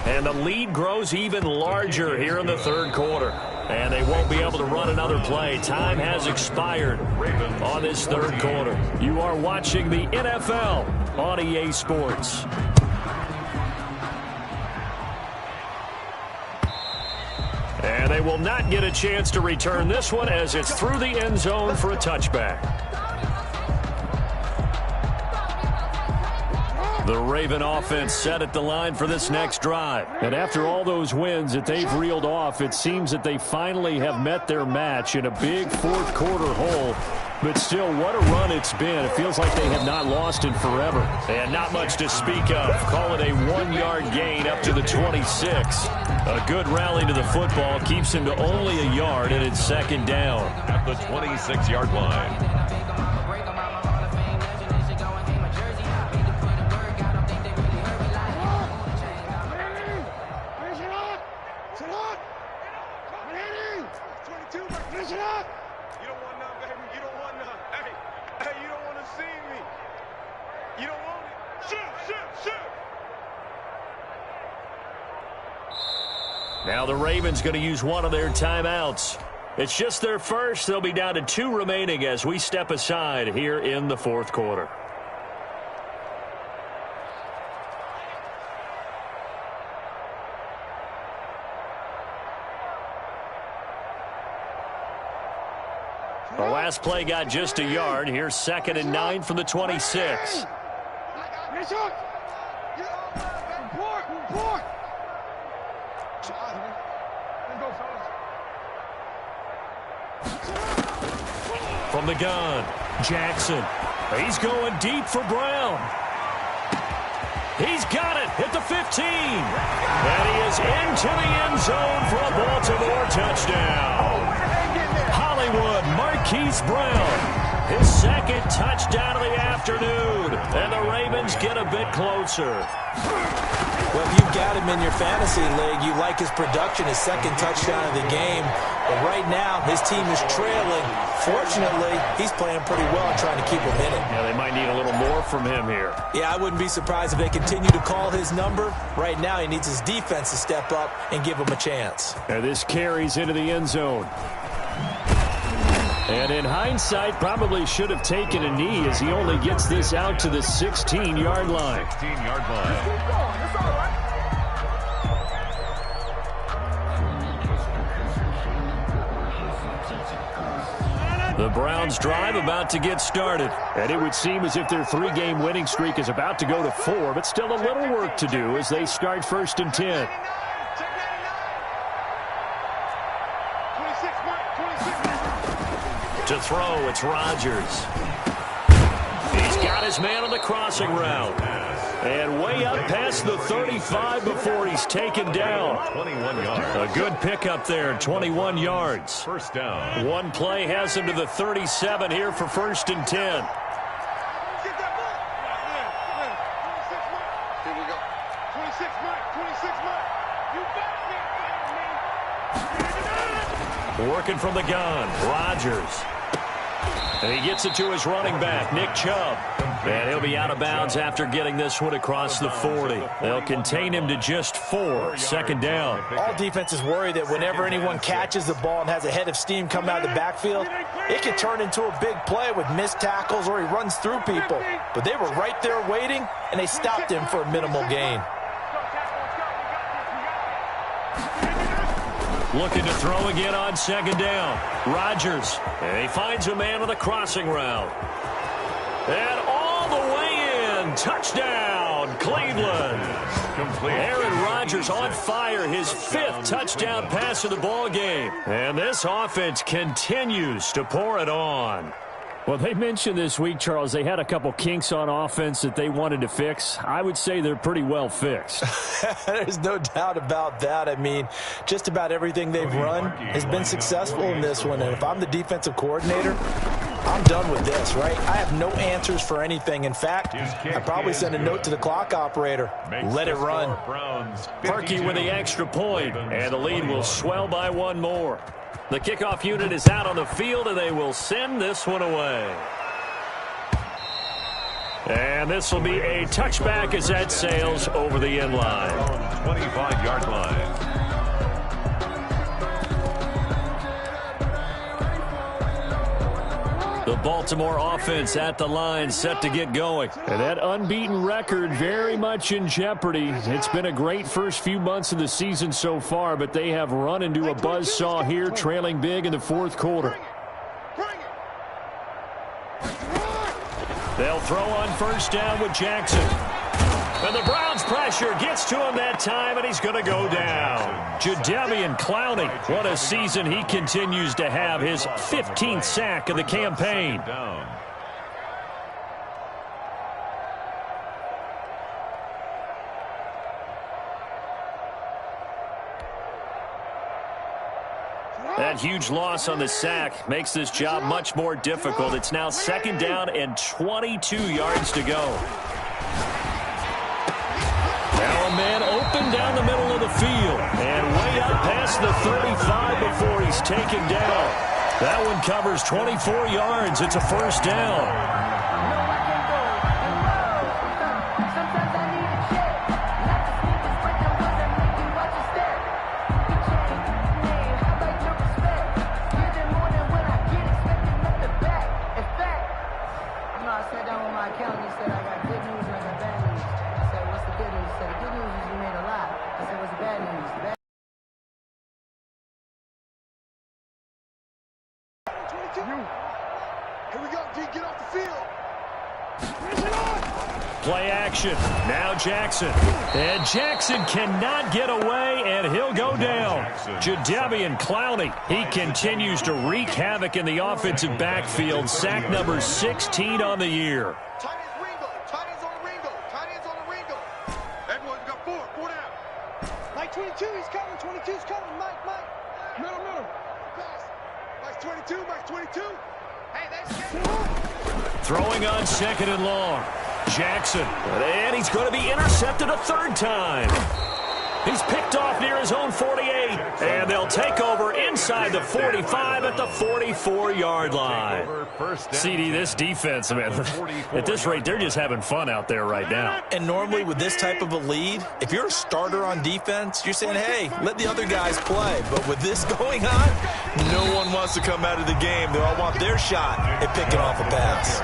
And the lead grows even larger here in the third quarter. And they won't be able to run another play. Time has expired on this third quarter. You are watching the NFL on EA Sports. And they will not get a chance to return this one as it's through the end zone for a touchback. The Raven offense set at the line for this next drive. And after all those wins that they've reeled off, it seems that they finally have met their match in a big fourth quarter hole. But still, what a run it's been. It feels like they have not lost in forever. And not much to speak of. Call it a 1-yard gain up to the 26. A good rally to the football keeps him to only a yard, and it's second down. At the 26-yard line. Now the Ravens going to use one of their timeouts. It's just their first. They'll be down to 2 remaining as we step aside here in the fourth quarter. The last play got just a yard. Here's 2nd and 9 from the 26. From the gun, Jackson. He's going deep for Brown. He's got it at the 15. And he is into the end zone for a Baltimore touchdown. Hollywood Marquise Brown, his second touchdown of the afternoon. And the Ravens get a bit closer. Well, if you've got him in your fantasy league, you like his production, his second touchdown of the game. But right now, his team is trailing. Fortunately, he's playing pretty well and trying to keep him in it. Yeah, they might need a little more from him here. Yeah, I wouldn't be surprised if they continue to call his number. Right now, he needs his defense to step up and give him a chance. And this carries into the end zone. And in hindsight, probably should have taken a knee as he only gets this out to the 16-yard line. 16-yard line. The Browns drive about to get started. And it would seem as if their 3-game winning streak is about to go to 4, but still a little work to do as they start 1st and 10. To throw, it's Rodgers. He's got his man on the crossing route. And way up past the 35 before he's taken down. 21 yards. A good pickup there, 21 yards. First down. One play has him to the 37 here for 1st and 10. Working from the gun, Rodgers. And he gets it to his running back, Nick Chubb. And he'll be out of bounds after getting this one across the 40. They'll contain him to just 4, second down. All defenses worry that whenever anyone catches the ball and has a head of steam coming out of the backfield, it can turn into a big play with missed tackles or he runs through people. But they were right there waiting, and they stopped him for a minimal gain. Looking to throw again on second down. Rodgers. And he finds a man on the crossing route. And all the way in. Touchdown, Cleveland. Aaron Rodgers on fire. His 5th touchdown pass of the ball game. And this offense continues to pour it on. Well, they mentioned this week, Charles, they had a couple kinks on offense that they wanted to fix. I would say they're pretty well fixed. There's no doubt about that. I mean, just about everything they've run has been successful in this one. And if I'm the defensive coordinator, I'm done with this, right? I have no answers for anything. In fact, I'd probably send a note to the clock operator. Let it run. Perky with the extra point, and the lead will swell by 1 more. The kickoff unit is out on the field, and they will send this one away. And this will be a touchback as that sails over the end line. 25-yard line. The Baltimore offense at the line, set to get going. And that unbeaten record very much in jeopardy. It's been a great first few months of the season so far, but they have run into a buzzsaw here, trailing big in the 4th quarter. They'll throw on first down with Jackson. And the Browns pressure gets to him that time, and he's going to go down. Jadeveon Clowney, what a season he continues to have, his 15th sack of the campaign. That huge loss on the sack makes this job much more difficult. It's now second down and 22 yards to go. Now a man open down the middle of the field and way up past the 35 before he's taken down. That one covers 24 yards. It's a first down. Here we go, D, get off the field. Play action. Now Jackson. And Jackson cannot get away, and he'll go down. Jadeveon Clowney. He continues to wreak havoc in the offensive backfield. Sack number 16 on the year. Tight ends Ringo. Tight ends on the Ringo. Tight ends on the Ringo. Everyone's got 4 down. Mike 22, he's coming. 22's coming. Mike. Middle. Pass. Mike's 22. Mike's 22. Hey, that's Throwing on second and long. Jackson. And he's going to be intercepted a 3rd time. He's picked off near his own 48. And they'll take over inside the 45 at the 44-yard line. CD, this defense, man, at this rate, they're just having fun out there right now. And normally with this type of a lead, if you're a starter on defense, you're saying, hey, let the other guys play. But with this going on, no one wants to come out of the game. They all want their shot at picking off a pass.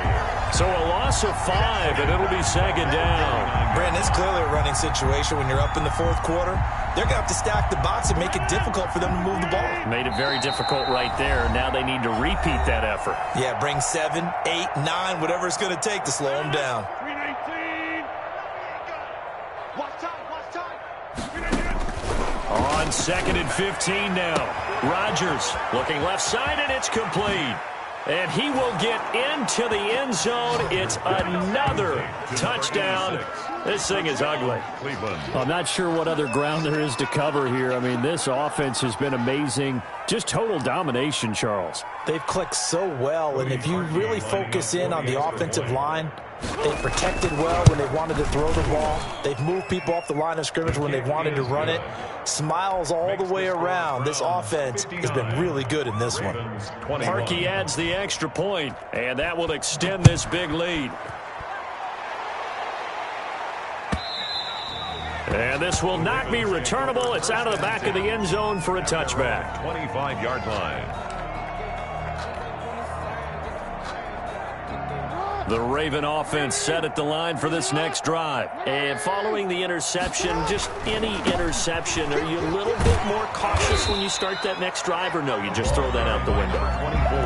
So a loss of 5, and it'll be second down. Brandon, it's clearly a running situation when you're up in the 4th quarter. They're going to have to stack the box and make it difficult for them to move the ball. Made it very difficult right there. Now they need to repeat that effort. Yeah, bring 7, 8, 9, whatever it's going to take to slow them down. 319. Watch time. On second and 15 now. Rodgers looking left side, and it's complete. And he will get into the end zone. It's another touchdown This thing is ugly. Cleveland. I'm not sure what other ground there is to cover here. I mean, this offense has been amazing. Just total domination, Charles. They've clicked so well, and if you really focus in on the offensive line, they've protected well when they've wanted to throw the ball. They've moved people off the line of scrimmage when they've wanted to run it. Smiles all the way around. This offense has been really good in this one. Harkey adds the extra point, and that will extend this big lead. And this will not be returnable. It's out of the back of the end zone for a touchback. 25-yard line. The Raven offense set at the line for this next drive. And following the interception, just any interception, are you a little bit more cautious when you start that next drive, or no, you just throw that out the window?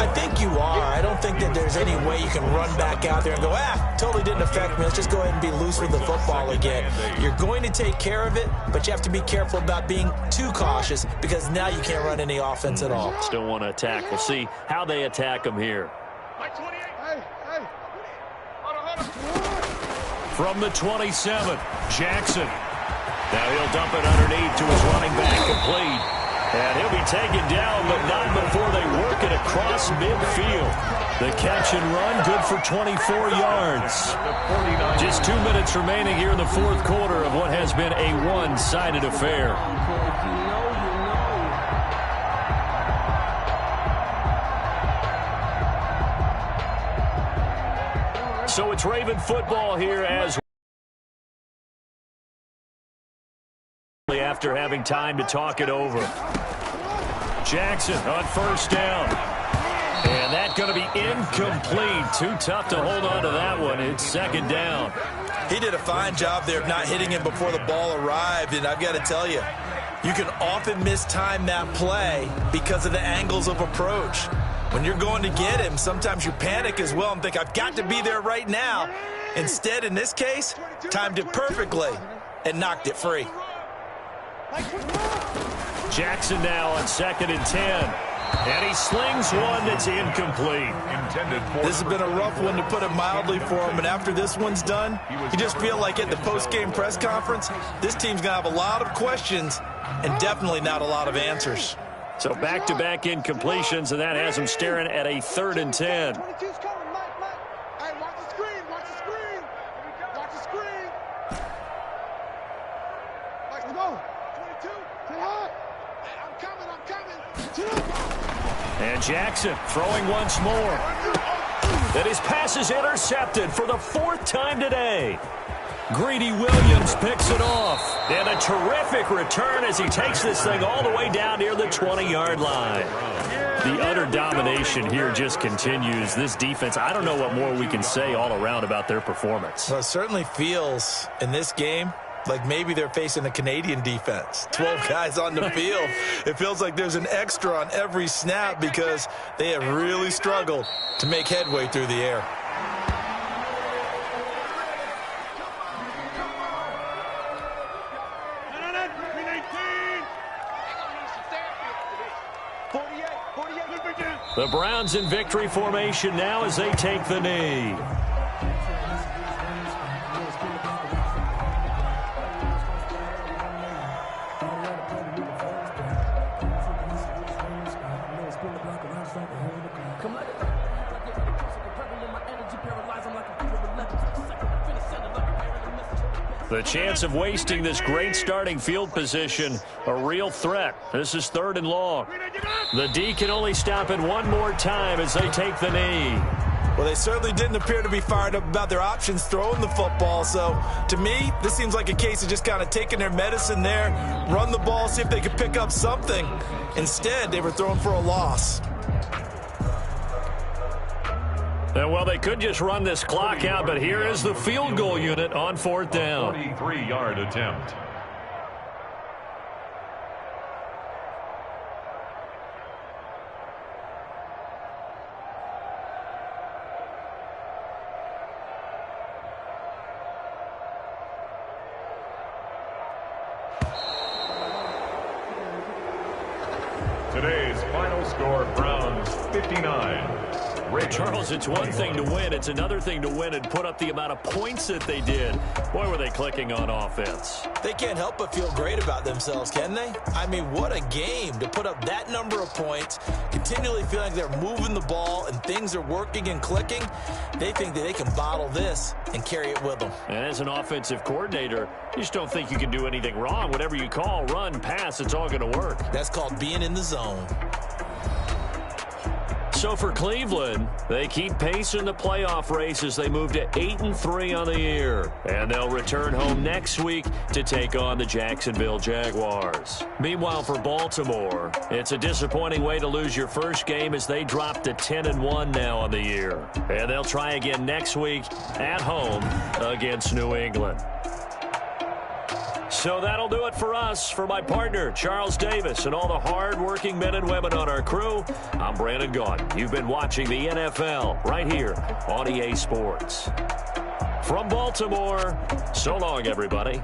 I think you are. I don't think that there's any way you can run back out there and go, totally didn't affect me. Let's just go ahead and be loose with the football again. You're going to take care of it, but you have to be careful about being too cautious because now you can't run any offense at all. Still want to attack. We'll see how they attack them here. From the 27, Jackson. Now he'll dump it underneath to his running back, complete. And he'll be taken down, but not before they work it across midfield. The catch and run, good for 24 yards. Just 2 minutes remaining here in the fourth quarter of what has been a one-sided affair. So it's Raven football here as after having time to talk it over. Jackson on first down. And that's going to be incomplete. Too tough to hold on to that one. It's second down. He did a fine job there of not hitting him before the ball arrived, and I've got to tell you, you can often mistime that play because of the angles of approach. When you're going to get him, sometimes you panic as well and think, I've got to be there right now. Instead, in this case, timed it perfectly and knocked it free. Jackson now on 2nd and 10. And he slings one that's incomplete. This has been a rough one, to put it mildly, for him. And after this one's done, you just feel like at the post-game press conference, this team's going to have a lot of questions and definitely not a lot of answers. So back-to-back incompletions, and that has him staring at a 3rd and 10. Hey, watch the screen, watch the screen. Watch the screen. Let's go. 22. I'm coming. And Jackson throwing once more. That his pass is intercepted for the 4th time today. Greedy Williams picks it off. And a terrific return as he takes this thing all the way down near the 20-yard line. The utter domination here just continues. This defense, I don't know what more we can say all around about their performance. Well, it certainly feels in this game like maybe they're facing a Canadian defense. 12 guys on the field. It feels like there's an extra on every snap because they have really struggled to make headway through the air. The Browns in victory formation now as they take the knee. The chance of wasting this great starting field position, a real threat. This is 3rd and long. The D can only stop it one more time as they take the knee. Well, they certainly didn't appear to be fired up about their options throwing the football. So, to me, this seems like a case of just kind of taking their medicine there, run the ball, see if they could pick up something. Instead, they were throwing for a loss. Well, they could just run this clock out, but here is the field goal unit on 4th down. 43-yard attempt. Today's final score, Browns 59, Charles, it's one thing to win. It's another thing to win and put up the amount of points that they did. Boy, were they clicking on offense. They can't help but feel great about themselves, can they? I mean, what a game to put up that number of points, continually feeling like they're moving the ball and things are working and clicking. They think that they can bottle this and carry it with them. And as an offensive coordinator, you just don't think you can do anything wrong. Whatever you call, run, pass, it's all going to work. That's called being in the zone. So for Cleveland, they keep pace in the playoff race as they move to 8-3 on the year. And they'll return home next week to take on the Jacksonville Jaguars. Meanwhile, for Baltimore, it's a disappointing way to lose your first game as they drop to 10-1 now on the year. And they'll try again next week at home against New England. So that'll do it for us. For my partner, Charles Davis, and all the hard-working men and women on our crew, I'm Brandon Gaudin. You've been watching the NFL right here on EA Sports. From Baltimore, so long, everybody.